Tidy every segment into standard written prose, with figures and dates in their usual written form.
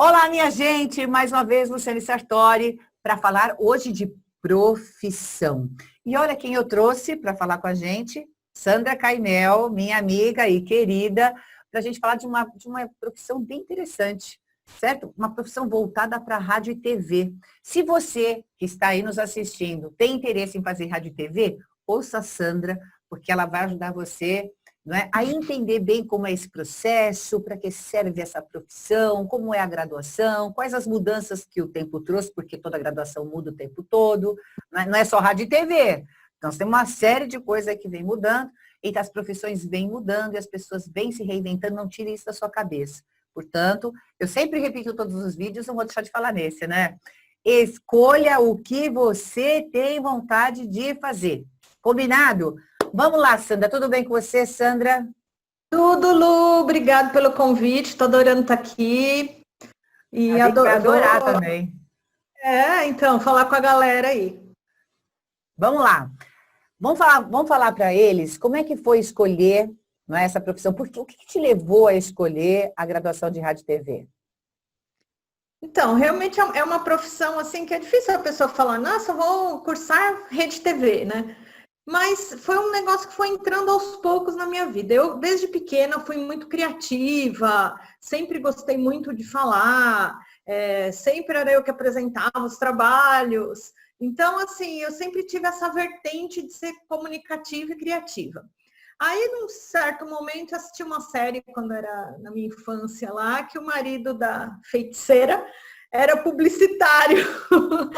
Olá, minha gente! Mais uma vez, Luciane Sartori, para falar hoje de profissão. E olha quem eu trouxe para falar com a gente, Sandra Cainel, minha amiga e querida, para a gente falar de uma profissão bem interessante, certo? Uma profissão voltada para rádio e TV. Se você que está aí nos assistindo tem interesse em fazer rádio e TV, ouça a Sandra, porque ela vai ajudar você, não é, a entender bem como é esse processo, para que serve essa profissão, como é a graduação, quais as mudanças que o tempo trouxe, porque toda graduação muda o tempo todo, não é só rádio e TV. Então, tem uma série de coisas que vem mudando, e as profissões vêm mudando, e as pessoas vêm se reinventando, não tire isso da sua cabeça. Portanto, eu sempre repito todos os vídeos, não vou deixar de falar nesse, né? Escolha o que você tem vontade de fazer. Combinado? Vamos lá, Sandra. Tudo bem com você, Sandra? Tudo, Lu. Obrigado pelo convite. Estou adorando estar aqui. E A gente vai adorar também. Então, falar com a galera aí. Vamos lá. Vamos falar para eles como é que foi escolher, não é, essa profissão. Porque, o que te levou a escolher a graduação de Rádio e TV? Então, realmente é uma profissão assim que é difícil a pessoa falar, nossa, eu vou cursar Rede TV, né? Mas foi um negócio que foi entrando aos poucos na minha vida. Eu, desde pequena, fui muito criativa, sempre gostei muito de falar, sempre era eu que apresentava os trabalhos. Então, assim, eu sempre tive essa vertente de ser comunicativa e criativa. Aí, num certo momento, eu assisti uma série, quando era na minha infância lá, que o marido da feiticeira era publicitário.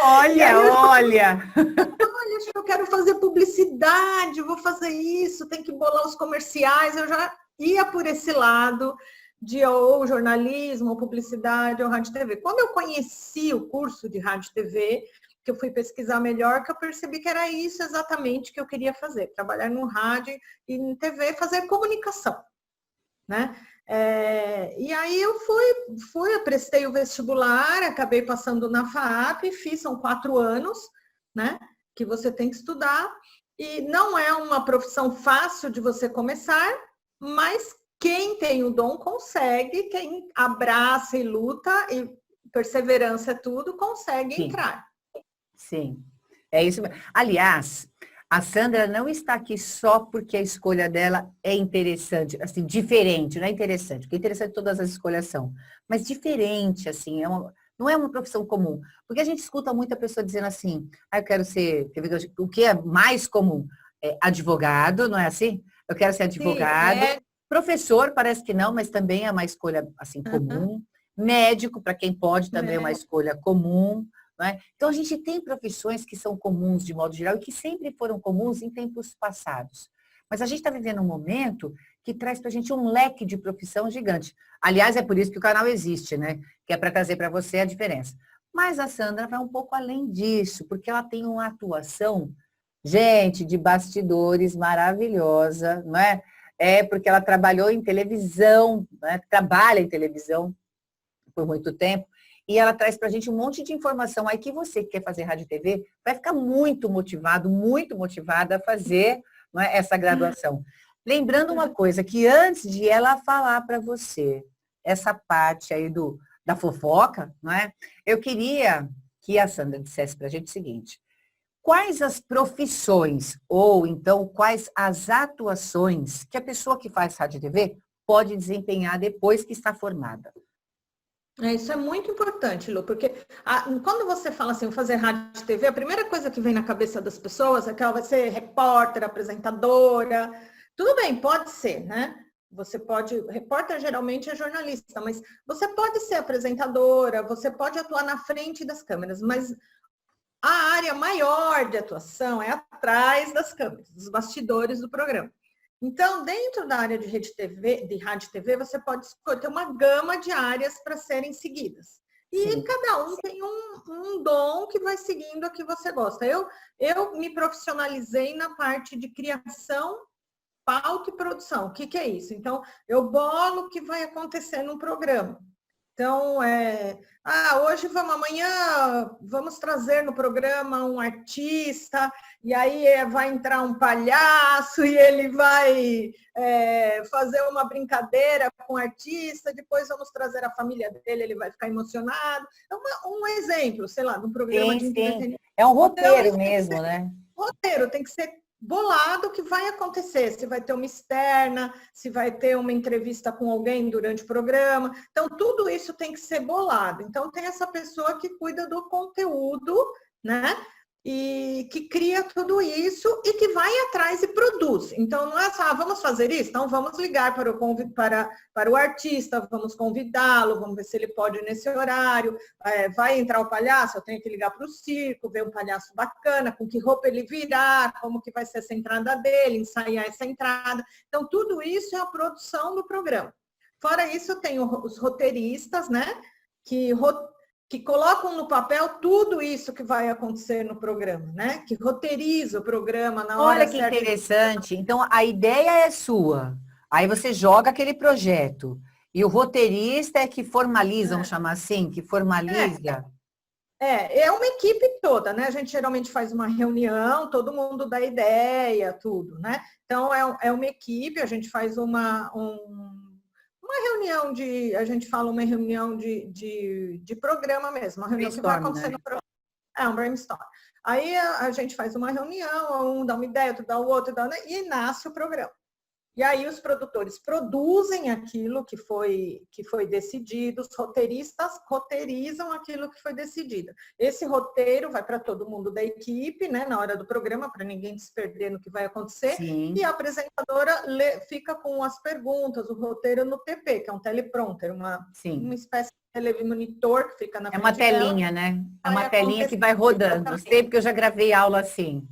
Olha! Acho que eu quero fazer publicidade, vou fazer isso, tem que bolar os comerciais. Eu já ia por esse lado de ou jornalismo, ou publicidade, ou rádio e TV. Quando eu conheci o curso de rádio e TV, que eu fui pesquisar melhor, que eu percebi que era isso exatamente que eu queria fazer, trabalhar no rádio e em TV, fazer comunicação, né? E aí eu eu prestei o vestibular, acabei passando na FAAP, são 4 anos, né? Que você tem que estudar, e não é uma profissão fácil de você começar, mas quem tem o dom consegue, quem abraça e luta, e perseverança é tudo, consegue entrar. Sim, é isso mesmo. Aliás, a Sandra não está aqui só porque a escolha dela é interessante, assim, diferente, não é interessante, porque interessante todas as escolhas são, mas diferente, assim, não é uma profissão comum. Porque a gente escuta muita pessoa dizendo assim, eu quero ser, o que é mais comum? É advogado, não é assim? Eu quero ser advogado. Sim, Professor, parece que não, mas também é uma escolha, assim, comum. Médico, para quem pode, também é uma escolha comum. Não é? Então, a gente tem profissões que são comuns de modo geral e que sempre foram comuns em tempos passados. Mas a gente está vivendo um momento que traz para a gente um leque de profissão gigante. Aliás, é por isso que o canal existe, né? Que é para trazer para você a diferença. Mas a Sandra vai um pouco além disso, porque ela tem uma atuação, gente, de bastidores maravilhosa, não é? É porque ela trabalhou em televisão, né? Trabalha em televisão por muito tempo, e ela traz para a gente um monte de informação aí que você que quer fazer rádio e TV vai ficar muito motivado, muito motivada a fazer, não é, essa graduação. Lembrando uma coisa, que antes de ela falar para você essa parte aí da fofoca, não é? Eu queria que a Sandra dissesse para a gente o seguinte, quais as profissões, ou então quais as atuações que a pessoa que faz rádio e TV pode desempenhar depois que está formada? Isso é muito importante, Lu, porque quando você fala assim, vou fazer rádio e TV, a primeira coisa que vem na cabeça das pessoas é que ela vai ser repórter, apresentadora. Tudo bem, pode ser, né? Você pode, repórter geralmente é jornalista, mas você pode ser apresentadora, você pode atuar na frente das câmeras, mas a área maior de atuação é atrás das câmeras, dos bastidores do programa. Então, dentro da área de rede TV, de rádio e TV, você pode ter uma gama de áreas para serem seguidas. E Sim. cada um tem um dom que vai seguindo a que você gosta. Eu me profissionalizei na parte de criação, pauta e produção. O que é isso? Então, eu bolo o que vai acontecer no programa. Então, hoje amanhã vamos trazer no programa um artista, e aí vai entrar um palhaço e ele vai fazer uma brincadeira com o artista, depois vamos trazer a família dele, ele vai ficar emocionado. É um exemplo, sei lá, de um programa de entretenimento. É um roteiro mesmo, né? Roteiro, tem que ser bolado o que vai acontecer, se vai ter uma externa, se vai ter uma entrevista com alguém durante o programa. Então, tudo isso tem que ser bolado. Então, tem essa pessoa que cuida do conteúdo, né? E que cria tudo isso e que vai atrás e produz. Então, não é só, vamos fazer isso? Então, vamos ligar para o artista, vamos convidá-lo, vamos ver se ele pode ir nesse horário. Vai entrar o palhaço, eu tenho que ligar para o circo, ver um palhaço bacana, com que roupa ele virá, como que vai ser essa entrada dele, ensaiar essa entrada. Então, tudo isso é a produção do programa. Fora isso, eu tenho os roteiristas, né? Que colocam no papel tudo isso que vai acontecer no programa, né? Que roteiriza o programa na hora certa. Olha que interessante. Então, a ideia é sua. Aí você joga aquele projeto. E o roteirista é que formaliza, vamos chamar assim, que formaliza. É uma equipe toda, né? A gente geralmente faz uma reunião, todo mundo dá ideia, tudo, né? Então, é uma equipe, a gente faz uma reunião a gente fala uma reunião de programa mesmo, uma reunião que vai acontecer no programa. É um brainstorm. Aí a gente faz uma reunião, um dá uma ideia, outro dá o outro, e nasce o programa. E aí os produtores produzem aquilo que foi decidido, os roteiristas roteirizam aquilo que foi decidido. Esse roteiro vai para todo mundo da equipe, né, na hora do programa, para ninguém se perder no que vai acontecer. Sim. E a apresentadora fica com as perguntas, o roteiro no TP, que é um teleprompter, uma espécie de telemonitor que fica na frente dela. É uma telinha, né? É uma telinha que vai rodando. Eu sei porque eu já gravei aula assim.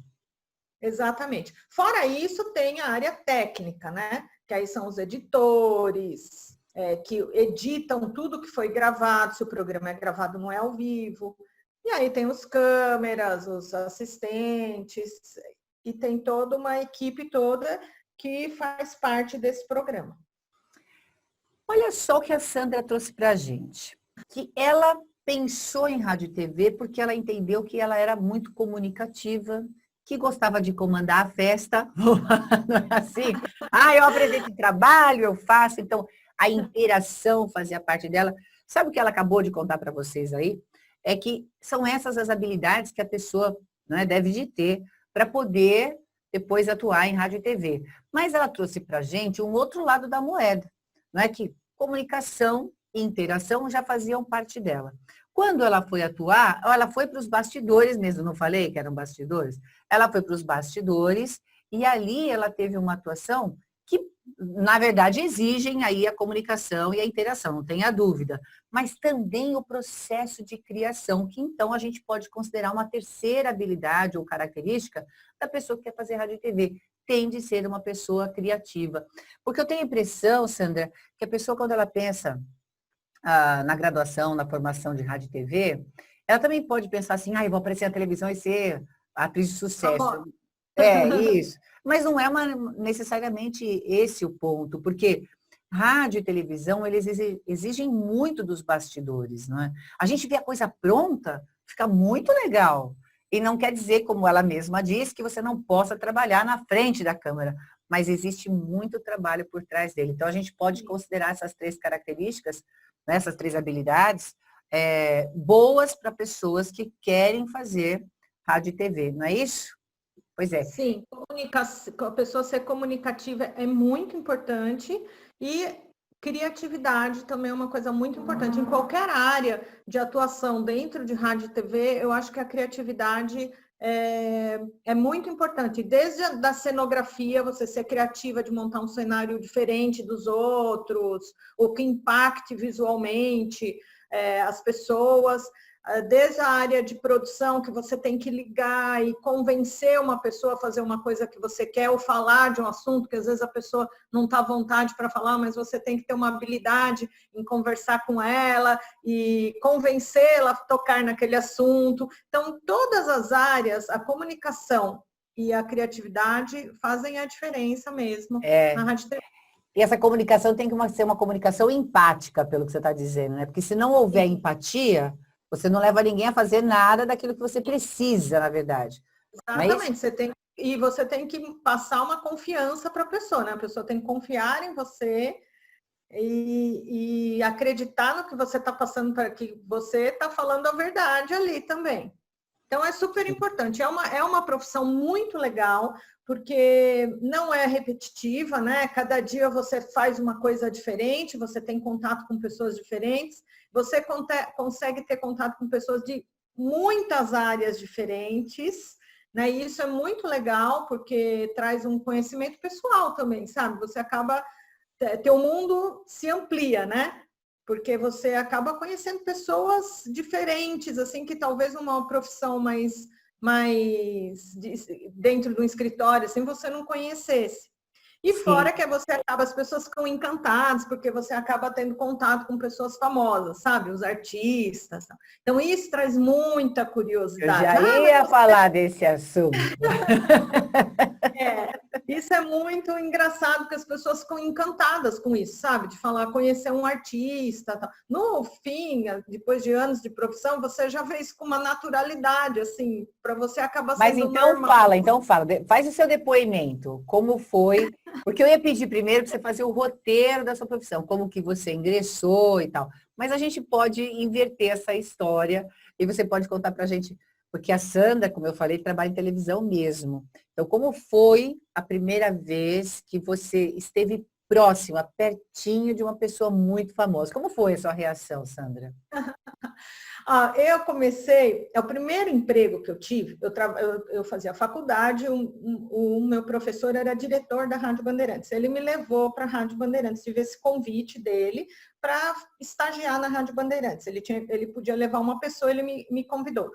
Exatamente. Fora isso, tem a área técnica, né? Que aí são os editores, que editam tudo que foi gravado, se o programa é gravado, não é ao vivo. E aí tem os câmeras, os assistentes, e tem toda uma equipe toda que faz parte desse programa. Olha só o que a Sandra trouxe para a gente. Que ela pensou em rádio e TV porque ela entendeu que ela era muito comunicativa, que gostava de comandar a festa, não é assim? Eu apresento em trabalho, eu faço, então a interação fazia parte dela. Sabe o que ela acabou de contar para vocês aí? É que são essas as habilidades que a pessoa, né, deve de ter para poder depois atuar em rádio e TV. Mas ela trouxe para a gente um outro lado da moeda, não é que comunicação e interação já faziam parte dela. Quando ela foi atuar, ela foi para os bastidores mesmo, não falei que eram bastidores? Ela foi para os bastidores e ali ela teve uma atuação que, na verdade, exigem aí a comunicação e a interação, não tenha dúvida. Mas também o processo de criação, que então a gente pode considerar uma terceira habilidade ou característica da pessoa que quer fazer rádio e TV. Tem de ser uma pessoa criativa. Porque eu tenho a impressão, Sandra, que a pessoa, quando ela pensa na graduação, na formação de rádio e TV, ela também pode pensar assim, eu vou aparecer na televisão e ser atriz de sucesso. Isso. Mas não é necessariamente esse o ponto, porque rádio e televisão, eles exigem muito dos bastidores, não é? A gente vê a coisa pronta, fica muito legal. E não quer dizer, como ela mesma diz, que você não possa trabalhar na frente da câmera, mas existe muito trabalho por trás dele. Então, a gente pode considerar essas três características, né, essas três habilidades, boas para pessoas que querem fazer rádio e TV, não é isso? Pois é. Sim, a pessoa ser comunicativa é muito importante e criatividade também é uma coisa muito importante. Em qualquer área de atuação dentro de rádio e TV, eu acho que a criatividade é muito importante. Desde da cenografia, você ser criativa de montar um cenário diferente dos outros, ou que impacte visualmente as pessoas. Desde a área de produção, que você tem que ligar e convencer uma pessoa a fazer uma coisa que você quer, ou falar de um assunto, que às vezes a pessoa não está à vontade para falar, mas você tem que ter uma habilidade em conversar com ela e convencê-la a tocar naquele assunto. Então, todas as áreas, a comunicação e a criatividade fazem a diferença mesmo na Rádio TV. E essa comunicação tem que ser uma comunicação empática, pelo que você está dizendo, né? Porque se não houver empatia, você não leva ninguém a fazer nada daquilo que você precisa, na verdade. Não é isso? Exatamente, você tem que passar uma confiança para a pessoa, né? A pessoa tem que confiar em você e acreditar no que você está passando, para que você está falando a verdade ali também. Então, é super importante. É uma profissão muito legal, porque não é repetitiva, né? Cada dia você faz uma coisa diferente, você tem contato com pessoas diferentes, você consegue ter contato com pessoas de muitas áreas diferentes, né? E isso é muito legal, porque traz um conhecimento pessoal também, sabe? Você acaba, teu mundo se amplia, né? Porque você acaba conhecendo pessoas diferentes, assim, que talvez numa profissão mais dentro do escritório, assim, você não conhecesse. E Sim. fora que você acaba, as pessoas ficam encantadas, porque você acaba tendo contato com pessoas famosas, sabe? Os artistas. Então, isso traz muita Eu curiosidade. já ia falar desse assunto. Isso é muito engraçado, porque as pessoas ficam encantadas com isso, sabe? De falar, conhecer um artista. Tal. No fim, depois de anos de profissão, você já vê isso com uma naturalidade, assim, para você acaba Mas sendo então normal. fala, faz o seu depoimento, como foi, porque eu ia pedir primeiro para você fazer o roteiro da sua profissão, como que você ingressou e tal, mas a gente pode inverter essa história e você pode contar para a gente, porque a Sandra, como eu falei, trabalha em televisão mesmo. Então, como foi a primeira vez que você esteve próxima, pertinho de uma pessoa muito famosa? Como foi a sua reação, Sandra? Eu comecei, é o primeiro emprego que eu tive, eu fazia faculdade, o meu professor era diretor da Rádio Bandeirantes. Ele me levou para a Rádio Bandeirantes, tive esse convite dele para estagiar na Rádio Bandeirantes. Ele podia levar uma pessoa, ele me convidou.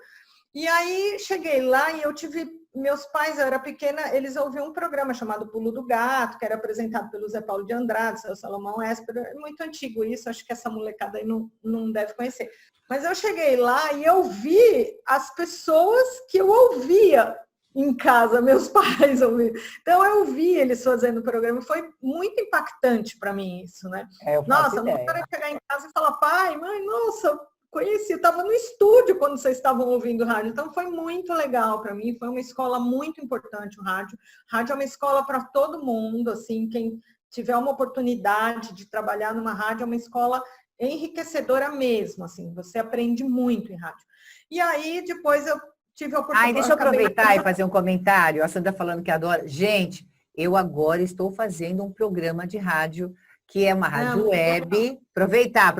E aí cheguei lá e eu tive, meus pais, eu era pequena, eles ouviam um programa chamado Pulo do Gato, que era apresentado pelo Zé Paulo de Andrade, seu Salomão Esper, é muito antigo isso, acho que essa molecada aí não deve conhecer. Mas eu cheguei lá e eu vi as pessoas que eu ouvia em casa, meus pais ouviam. Então eu vi eles fazendo o programa, foi muito impactante para mim isso, né? Eu faço Nossa, não ideia. para chegar em casa e falar, pai, mãe, nossa, conheci, estava no estúdio quando vocês estavam ouvindo rádio, então foi muito legal para mim, foi uma escola muito importante o rádio. Rádio é uma escola para todo mundo, assim, quem tiver uma oportunidade de trabalhar numa rádio é uma escola enriquecedora mesmo, assim, você aprende muito em rádio. E aí depois eu tive a oportunidade. Deixa eu aproveitar e fazer um comentário. A Sandra falando que adora. Gente, eu agora estou fazendo um programa de rádio que é uma rádio web. Aproveitar.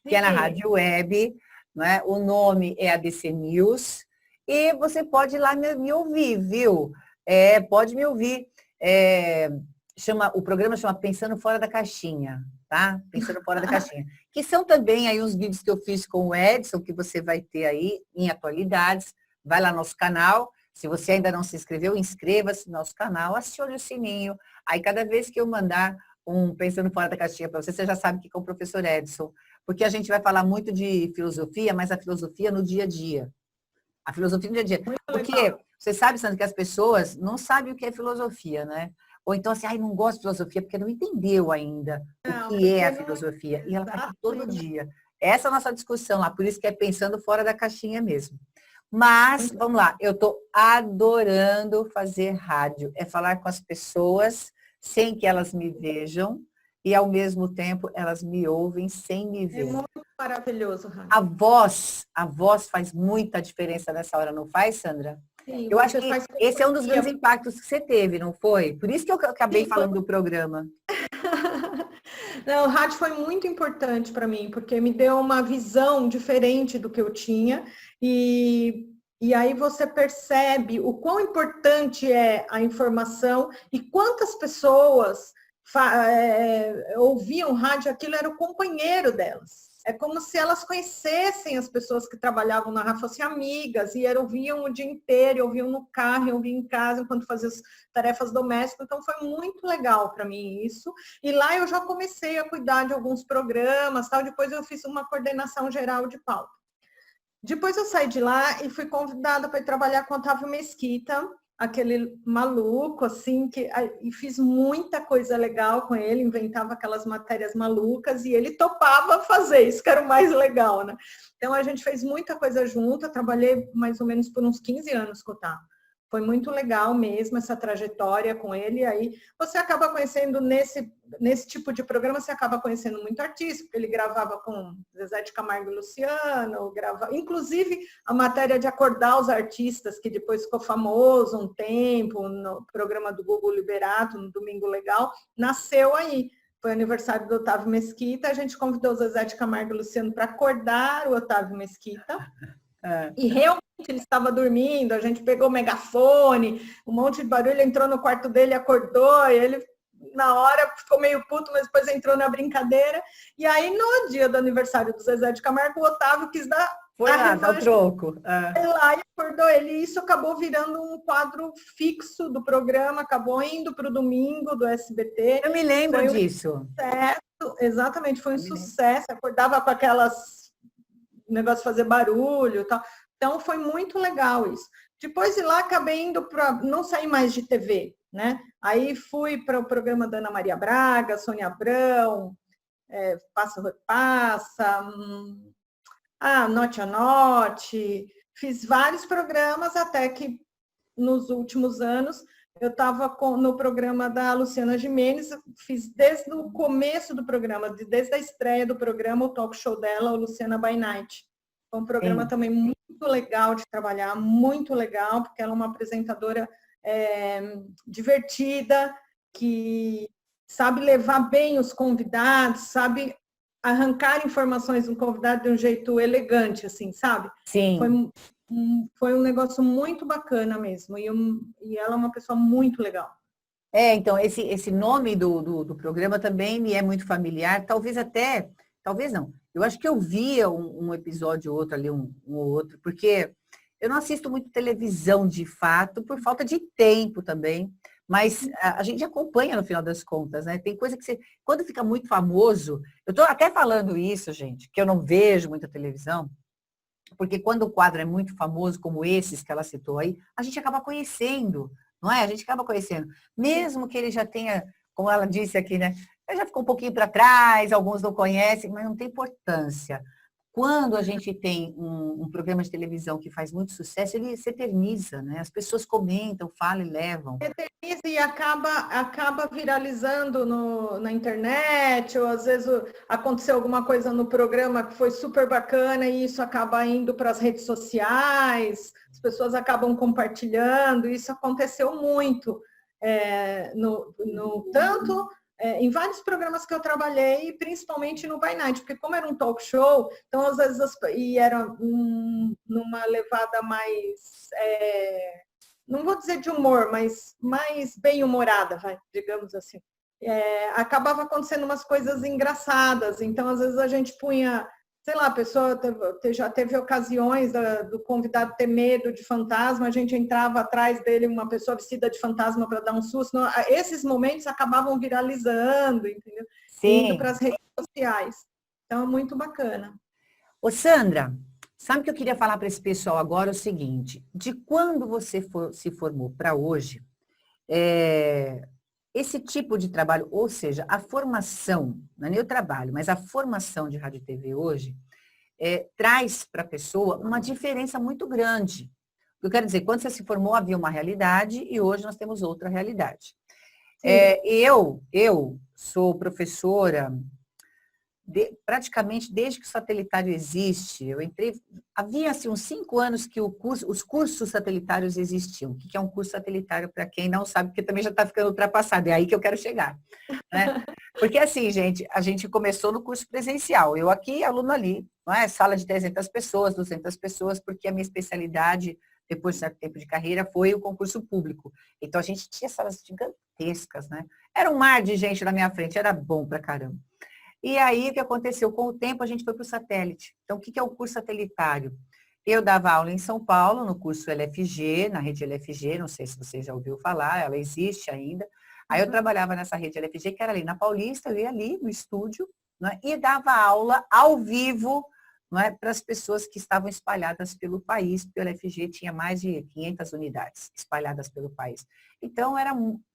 Que é na rádio web, né? O nome é ABC News. E você pode ir lá me ouvir, viu? Pode me ouvir. O programa chama Pensando Fora da Caixinha, tá? Pensando Fora da Caixinha. Que são também aí uns vídeos que eu fiz com o Edson, que você vai ter aí em atualidades. Vai lá no nosso canal. Se você ainda não se inscreveu, inscreva-se no nosso canal, acione o sininho. Aí cada vez que eu mandar um Pensando Fora da Caixinha para você, você já sabe que é com o professor Edson. Porque a gente vai falar muito de filosofia, mas a filosofia no dia a dia. A filosofia no dia a dia. Porque você sabe, Sandra, que as pessoas não sabem o que é filosofia, né? Ou então assim, não gosto de filosofia porque não entendeu ainda o que é a filosofia. E ela está aqui todo dia. Essa é a nossa discussão lá, por isso que é pensando fora da caixinha mesmo. Mas, vamos lá, eu estou adorando fazer rádio. É falar com as pessoas sem que elas me vejam e, ao mesmo tempo, elas me ouvem sem me ver. É muito maravilhoso, rádio. A voz faz muita diferença nessa hora, não faz, Sandra? Sim, eu acho que esse é um dos grandes impactos que você teve, não foi? Por isso que eu acabei falando do programa. Não, o rádio foi muito importante para mim, porque me deu uma visão diferente do que eu tinha e aí você percebe o quão importante é a informação e quantas pessoas ouviam rádio, aquilo era o companheiro delas. É como se elas conhecessem as pessoas que trabalhavam na rádio, fossem amigas, e ouviam o dia inteiro, ouviam no carro, ouviam em casa, enquanto faziam as tarefas domésticas. Então, foi muito legal para mim isso. E lá eu já comecei a cuidar de alguns programas, tal. Depois eu fiz uma coordenação geral de pauta. Depois eu saí de lá e fui convidada para ir trabalhar com o Otávio Mesquita, aquele maluco, assim, e fiz muita coisa legal com ele, inventava aquelas matérias malucas e ele topava fazer, isso que era o mais legal, né? Então a gente fez muita coisa junto, eu trabalhei mais ou menos por uns 15 anos com o Otávio. Foi muito legal mesmo essa trajetória com ele. E aí você acaba conhecendo nesse tipo de programa, você acaba conhecendo muito artista, porque ele gravava com Zezé de Camargo e Luciano, inclusive a matéria de acordar os artistas, que depois ficou famoso um tempo, no programa do Gugu Liberato, no Domingo Legal, nasceu aí. Foi aniversário do Otávio Mesquita, a gente convidou o Zezé de Camargo e Luciano para acordar o Otávio Mesquita. E realmente ele estava dormindo, a gente pegou o megafone, um monte de barulho, entrou no quarto dele, acordou, e ele na hora ficou meio puto, mas depois entrou na brincadeira. E aí no dia do aniversário do Zezé de Camargo, o Otávio quis dar o troco. Lá e acordou ele, e isso acabou virando um quadro fixo do programa, acabou indo para o domingo do SBT. Eu me lembro disso. Sucesso, exatamente, foi um sucesso, acordava com aquelas negócio de fazer barulho e tal. Então, foi muito legal isso. Depois de lá, acabei indo para... Não saí mais de TV, né? Aí fui para o programa da Ana Maria Braga, Sônia Abrão, Passa, Repassa, Note a Note. Fiz vários programas até que, nos últimos anos, eu estava no programa da Luciana Gimenez, fiz desde o começo do programa, desde a estreia do programa, o talk show dela, o Luciana by Night. Foi um programa também muito legal de trabalhar, muito legal, porque ela é uma apresentadora divertida, que sabe levar bem os convidados, sabe arrancar informações do convidado de um jeito elegante, assim, sabe? Sim. Foi um negócio muito bacana mesmo, e ela é uma pessoa muito legal. Então, esse nome do programa também me é muito familiar, talvez não, eu acho que eu via um episódio ou outro ali, um ou outro, porque eu não assisto muito televisão de fato, por falta de tempo também, mas a gente acompanha no final das contas, né? Tem coisa que quando fica muito famoso, eu estou até falando isso, gente, que eu não vejo muita televisão, porque quando o quadro é muito famoso, como esses que ela citou aí, a gente acaba conhecendo, não é? A gente acaba conhecendo. Mesmo que ele já tenha, como ela disse aqui, né? Ele já ficou um pouquinho para trás, alguns não conhecem, mas não tem importância. Quando a gente tem um programa de televisão que faz muito sucesso, ele se eterniza, né? As pessoas comentam, falam e levam. Eterniza e acaba viralizando na internet, ou às vezes aconteceu alguma coisa no programa que foi super bacana e isso acaba indo para as redes sociais, as pessoas acabam compartilhando, isso aconteceu muito. Tanto em vários programas que eu trabalhei, principalmente no By Night, porque como era um talk show, então às vezes era numa levada mais, não vou dizer de humor, mas mais bem-humorada, digamos assim. Acabava acontecendo umas coisas engraçadas, então às vezes a gente punha, sei lá, a pessoa já teve ocasiões do convidado ter medo de fantasma, a gente entrava atrás dele, uma pessoa vestida de fantasma para dar um susto. Esses momentos acabavam viralizando, entendeu? Sim. Indo para as redes sociais. Então, é muito bacana. Ô, Sandra, sabe o que eu queria falar para esse pessoal agora? É o seguinte, de quando você se formou para hoje, esse tipo de trabalho, ou seja, a formação, não é nem o trabalho, mas a formação de rádio e TV hoje, traz para a pessoa uma diferença muito grande. Eu quero dizer, quando você se formou havia uma realidade e hoje nós temos outra realidade. Eu sou professora praticamente desde que o satelitário existe. Eu entrei, havia assim, uns 5 anos que os cursos satelitários existiam. O que é um curso satelitário, para quem não sabe, porque também já está ficando ultrapassado, é aí que eu quero chegar. Né? Porque assim, gente, a gente começou no curso presencial, eu aqui, aluno ali, não é? Sala de 300 pessoas, 200 pessoas, porque a minha especialidade, depois de certo tempo de carreira, foi o concurso público. Então a gente tinha salas gigantescas, né? Era um mar de gente na minha frente, era bom pra caramba. E aí, o que aconteceu? Com o tempo, a gente foi para o satélite. Então, o que é o curso satelitário? Eu dava aula em São Paulo, no curso LFG, na rede LFG, não sei se você já ouviu falar, ela existe ainda. Aí eu trabalhava nessa rede LFG, que era ali na Paulista, eu ia ali no estúdio, né, e dava aula ao vivo não é, para as pessoas que estavam espalhadas pelo país, porque o UFG tinha mais de 500 unidades espalhadas pelo país. Então,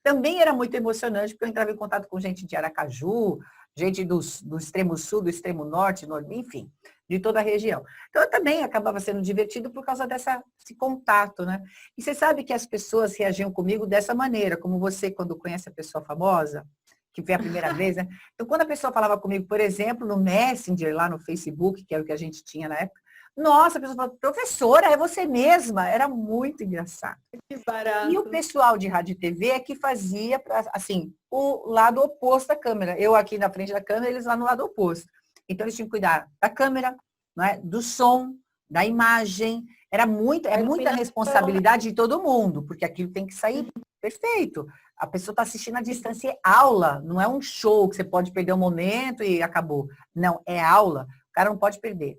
também era muito emocionante, porque eu entrava em contato com gente de Aracaju, gente do extremo sul, do extremo norte, enfim, de toda a região. Então, eu também acabava sendo divertido por causa desse contato, né? E você sabe que as pessoas reagiam comigo dessa maneira, como você, quando conhece a pessoa famosa, que foi a primeira vez, né? Então, quando a pessoa falava comigo, por exemplo, no Messenger, lá no Facebook, que era o que a gente tinha na época, nossa, a pessoa falava, professora, é você mesma. Era muito engraçado. Que barato. E o pessoal de rádio e TV é que fazia, assim, o lado oposto da câmera. Eu aqui na frente da câmera, eles lá no lado oposto. Então, eles tinham que cuidar da câmera, não é? Do som, da imagem. É muita responsabilidade de todo mundo, porque aquilo tem que sair perfeito. A pessoa está assistindo à distância, é aula, não é um show que você pode perder um momento e acabou. Não, é aula, o cara não pode perder.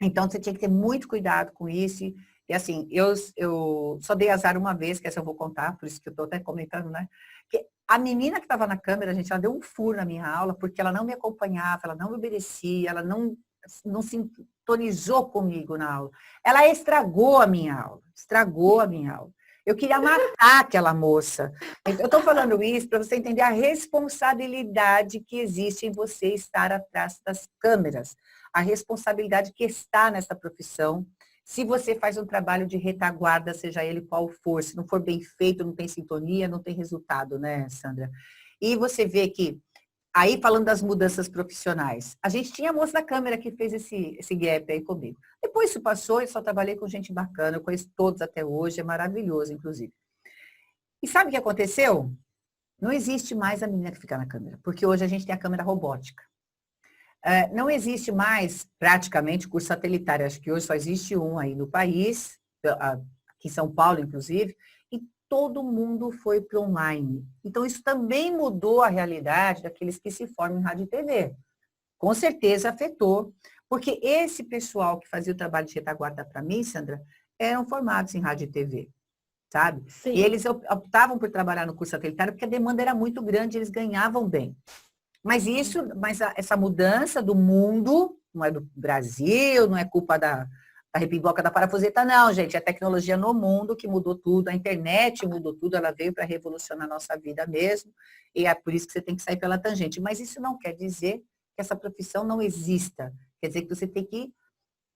Então, você tinha que ter muito cuidado com isso. E assim, eu só dei azar uma vez, que essa eu vou contar, por isso que eu estou até comentando, né? Que a menina que estava na câmera, gente, ela deu um furo na minha aula, porque ela não me acompanhava, ela não me obedecia, ela não sintonizou comigo na aula. Ela estragou a minha aula, Eu queria matar aquela moça. Eu estou falando isso para você entender a responsabilidade que existe em você estar atrás das câmeras. A responsabilidade que está nessa profissão. Se você faz um trabalho de retaguarda, seja ele qual for, se não for bem feito, não tem sintonia, não tem resultado, né, Sandra? E você vê que, aí falando das mudanças profissionais, a gente tinha a moça da câmera que fez esse gap aí comigo. Depois isso passou, eu só trabalhei com gente bacana, eu conheço todos até hoje, é maravilhoso, inclusive. E sabe o que aconteceu? Não existe mais a menina que fica na câmera, porque hoje a gente tem a câmera robótica. Não existe mais, praticamente, curso satelitário. Acho que hoje só existe um aí no país, aqui em São Paulo, inclusive, e todo mundo foi para online. Então, isso também mudou a realidade daqueles que se formam em rádio e TV. Com certeza afetou, porque esse pessoal que fazia o trabalho de retaguarda para mim, Sandra, eram formados em rádio e TV, sabe? Sim. E eles optavam por trabalhar no curso satelitário porque a demanda era muito grande, eles ganhavam bem. Mas essa mudança do mundo, não é do Brasil, não é culpa da repimboca da parafuseta, não, gente. É a tecnologia no mundo que mudou tudo, a internet mudou tudo, ela veio para revolucionar a nossa vida mesmo, e é por isso que você tem que sair pela tangente. Mas isso não quer dizer que essa profissão não exista. Quer dizer que você tem que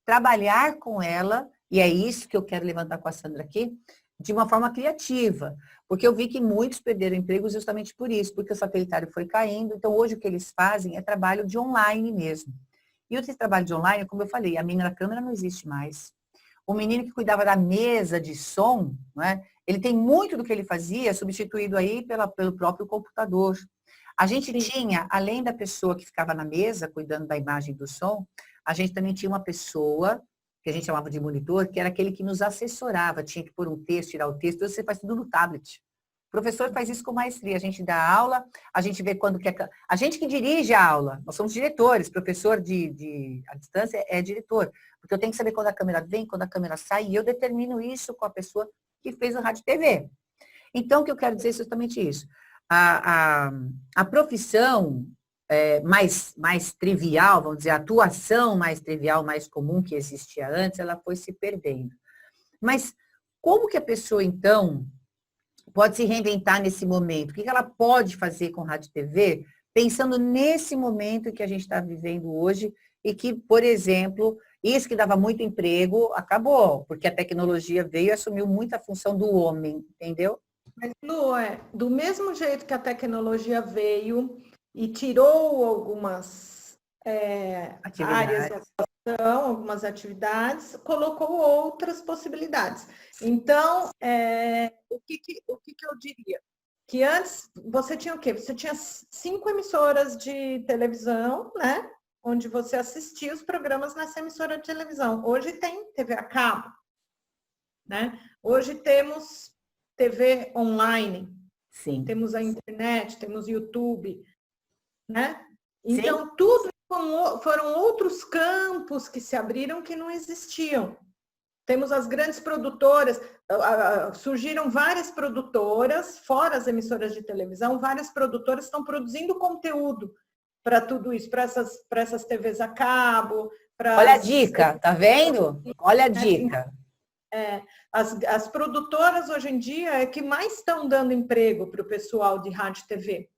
trabalhar com ela, e é isso que eu quero levantar com a Sandra aqui, de uma forma criativa. Porque eu vi que muitos perderam emprego justamente por isso, porque o satelitário foi caindo. Então, hoje o que eles fazem é trabalho de online mesmo. E esse trabalho de online, como eu falei, a menina da câmera não existe mais. O menino que cuidava da mesa de som, não é? Ele tem muito do que ele fazia substituído aí pelo próprio computador. A gente tinha, além da pessoa que ficava na mesa cuidando da imagem e do som, a gente também tinha uma pessoa que a gente chamava de monitor, que era aquele que nos assessorava, tinha que pôr um texto, tirar o texto, você faz tudo no tablet. O professor faz isso com maestria, a gente dá aula, a gente vê quando quer... A gente que dirige a aula, nós somos diretores, professor à distância é diretor, porque eu tenho que saber quando a câmera vem, quando a câmera sai, e eu determino isso com a pessoa que fez o rádio e TV. Então, o que eu quero dizer é justamente isso. A profissão mais trivial, vamos dizer, a atuação mais trivial, mais comum que existia antes, ela foi se perdendo. Mas como que a pessoa, então, pode se reinventar nesse momento? O que ela pode fazer com rádio e TV, pensando nesse momento que a gente está vivendo hoje e que, por exemplo, isso que dava muito emprego, acabou, porque a tecnologia veio e assumiu muita função do homem, entendeu? Mas, Lu, do mesmo jeito que a tecnologia veio e tirou algumas áreas de atuação, algumas atividades, colocou outras possibilidades. Então, o que eu diria? Que antes você tinha o quê? Você tinha 5 emissoras de televisão, né? Onde você assistia os programas nessa emissora de televisão. Hoje tem TV a cabo, né? Hoje temos TV online, Sim. Temos a internet, temos YouTube, né? Então, Sim. tudo foram outros campos que se abriram que não existiam. Temos as grandes produtoras, surgiram várias produtoras, fora as emissoras de televisão, várias produtoras estão produzindo conteúdo. para tudo isso, para essas TVs a cabo. Olha a dica, tá vendo? Olha a dica. As produtoras hoje em dia é que mais estão dando emprego para o pessoal de rádio e TV.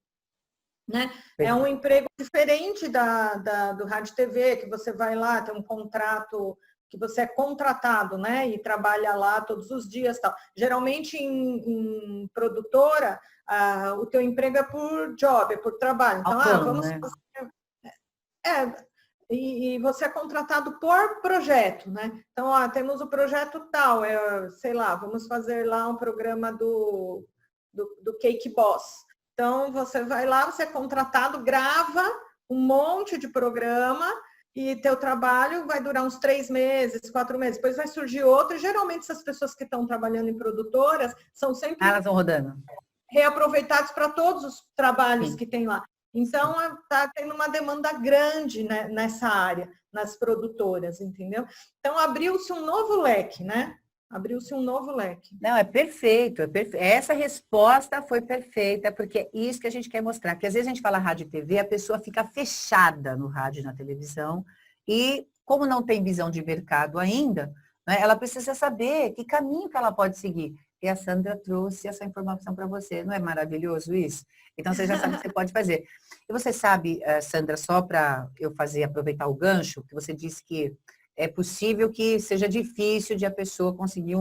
Né? É um emprego diferente do rádio e TV, que você vai lá, tem um contrato, que você é contratado, né? E trabalha lá todos os dias. Tal. Geralmente em produtora, o teu emprego é por job, é por trabalho. Então, Autônomo, vamos né? E você é contratado por projeto, né? Então, temos o projeto tal, sei lá, vamos fazer lá um programa do Cake Boss. Então, você vai lá, você é contratado, grava um monte de programa e teu trabalho vai durar uns 3 meses, 4 meses. Depois vai surgir outro. E, geralmente, essas pessoas que estão trabalhando em produtoras são sempre elas vão rodando. Reaproveitados para todos os trabalhos Sim. que tem lá. Então, está tendo uma demanda grande, né, nessa área, nas produtoras, entendeu? Então, abriu-se um novo leque, né? Abriu-se um novo leque. Não, é perfeito, é perfeito. Essa resposta foi perfeita, porque é isso que a gente quer mostrar. Porque às vezes a gente fala rádio e TV, a pessoa fica fechada no rádio e na televisão, e como não tem visão de mercado ainda, né, ela precisa saber que caminho que ela pode seguir. E a Sandra trouxe essa informação para você. Não é maravilhoso isso? Então você já sabe o que você pode fazer. E você sabe, Sandra, só para eu aproveitar o gancho, que você disse que é possível que seja difícil de a pessoa conseguir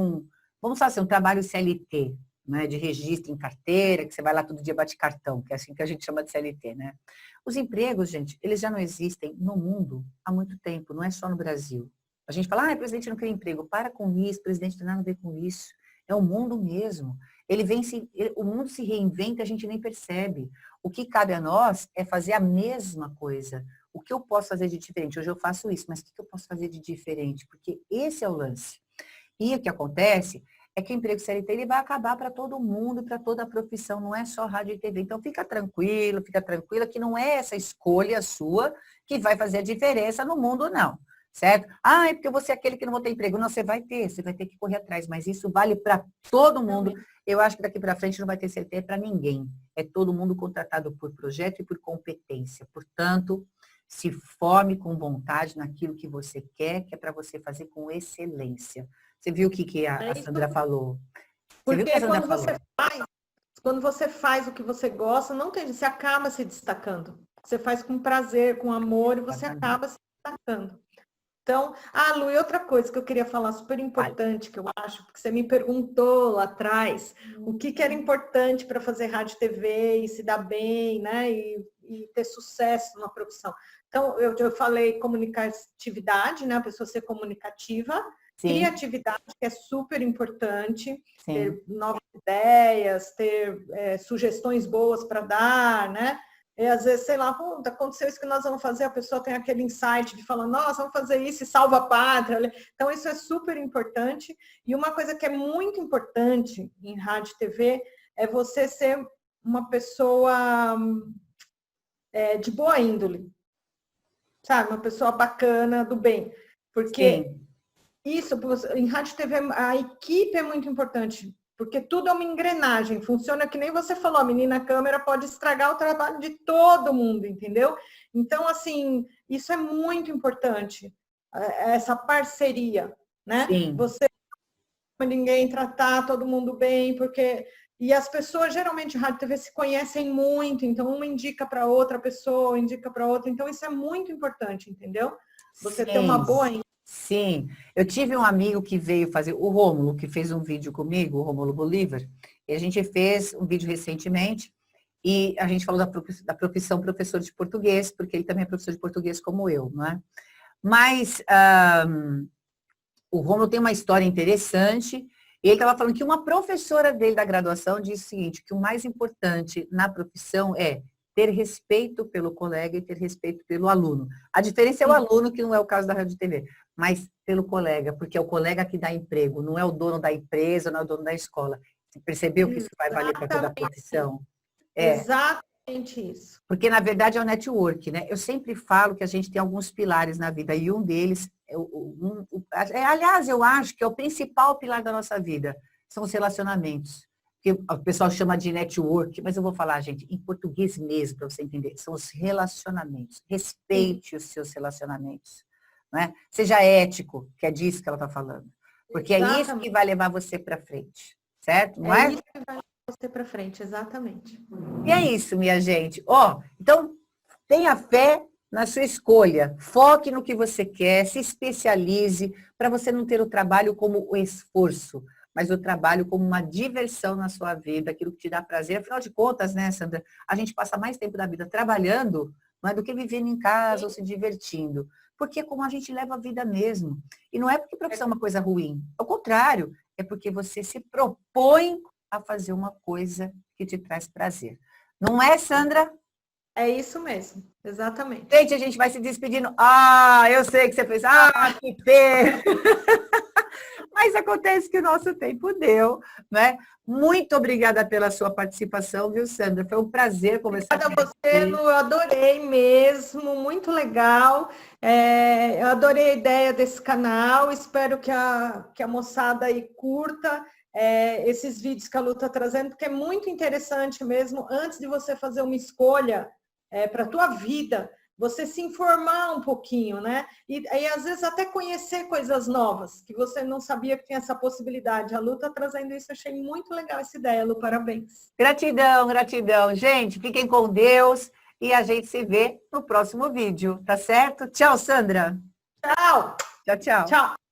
vamos falar assim, um trabalho CLT, né, de registro em carteira, que você vai lá todo dia bate cartão, que é assim que a gente chama de CLT, né? Os empregos, gente, eles já não existem no mundo há muito tempo, não é só no Brasil. A gente fala, presidente não quer emprego. Para com isso, presidente não tem nada a ver com isso. É o mundo mesmo. O mundo se reinventa, a gente nem percebe. O que cabe a nós é fazer a mesma coisa. O que eu posso fazer de diferente? Hoje eu faço isso, mas o que eu posso fazer de diferente? Porque esse é o lance. E o que acontece é que o emprego CLT ele vai acabar para todo mundo, para toda a profissão, não é só rádio e TV. Então fica tranquila, que não é essa escolha sua que vai fazer a diferença no mundo, não. Certo? É porque você é aquele que não vai ter emprego. Não, você vai ter que correr atrás, mas isso vale para todo mundo. Eu acho que daqui para frente não vai ter CLT para ninguém. É todo mundo contratado por projeto e por competência. Portanto, se forme com vontade naquilo que você quer, que é para você fazer com excelência. Você viu o que a Sandra falou? Você viu o que a Sandra falou? Quando você faz o que você gosta, você acaba se destacando. Você faz com prazer, com amor, e você acaba se destacando. Então, Lu, e outra coisa que eu queria falar super importante, que eu acho, porque você me perguntou lá atrás, o que era importante para fazer rádio e TV e se dar bem, né? E ter sucesso na profissão. Então, eu falei comunicatividade, né? A pessoa ser comunicativa. Sim. Criatividade, que é super importante. Sim. Ter novas ideias, ter sugestões boas para dar, né? E às vezes, sei lá, aconteceu isso que nós vamos fazer, a pessoa tem aquele insight de falar, nossa, vamos fazer isso e salva a pátria. Então, isso é super importante. E uma coisa que é muito importante em rádio e TV é você ser uma pessoa de boa índole. Sabe? Uma pessoa bacana, do bem. Porque Sim. Isso, em rádio e TV, a equipe é muito importante. Porque tudo é uma engrenagem, funciona que nem você falou, a menina câmera pode estragar o trabalho de todo mundo, entendeu? Então, assim, isso é muito importante, essa parceria, né? Sim. Você não ninguém tratar todo mundo bem, porque... E as pessoas, geralmente, rádio e TV se conhecem muito, então uma indica para outra pessoa, indica para outra, então isso é muito importante, entendeu? Você ter uma boa... Sim, eu tive um amigo que veio fazer, o Rômulo, que fez um vídeo comigo, o Rômulo Bolívar, e a gente fez um vídeo recentemente, e a gente falou da profissão professor de português, porque ele também é professor de português como eu, não é? Mas o Rômulo tem uma história interessante, e ele estava falando que uma professora dele da graduação disse o seguinte, que o mais importante na profissão é ter respeito pelo colega e ter respeito pelo aluno. A diferença é o aluno, que não é o caso da Rádio e TV, mas pelo colega, porque é o colega que dá emprego, não é o dono da empresa, não é o dono da escola. Você percebeu que isso vai valer para toda a profissão? Exatamente isso. Porque, na verdade, é o network, né? Eu sempre falo que a gente tem alguns pilares na vida, e um deles, aliás, eu acho que é o principal pilar da nossa vida, são os relacionamentos. que o pessoal chama de network, mas eu vou falar, gente, em português mesmo, para você entender, são os relacionamentos. Respeite os seus relacionamentos, né? Seja ético, que é disso que ela está falando. Porque é isso que vai levar você para frente, certo? Não é? É isso que vai levar você para frente, exatamente. E é isso, minha gente. Ó, então, tenha fé na sua escolha. Foque no que você quer, se especialize, para você não ter o trabalho como o esforço, mas o trabalho como uma diversão na sua vida, aquilo que te dá prazer. Afinal de contas, né, Sandra? A gente passa mais tempo da vida trabalhando, não é, do que vivendo em casa ou se divertindo. Porque é como a gente leva a vida mesmo. E não é porque profissão é uma coisa ruim. Ao contrário, é porque você se propõe a fazer uma coisa que te traz prazer. Não é, Sandra? É isso mesmo, exatamente. Gente, a gente vai se despedindo. Ah, eu sei que você fez. Ah, que pena. Mas acontece que o nosso tempo deu, né? Muito obrigada pela sua participação, viu, Sandra? Foi um prazer conversar com você. Obrigada a você, Lu, eu adorei mesmo, muito legal. Eu adorei a ideia desse canal, espero que a moçada aí curta esses vídeos que a Lu está trazendo, porque é muito interessante mesmo, antes de você fazer uma escolha para a tua vida, você se informar um pouquinho, né? E às vezes até conhecer coisas novas, que você não sabia que tinha essa possibilidade. A Lu está trazendo isso, achei muito legal essa ideia, Lu, parabéns. Gratidão, gratidão. Gente, fiquem com Deus e a gente se vê no próximo vídeo, tá certo? Tchau, Sandra. Tchau. Tchau, tchau. Tchau.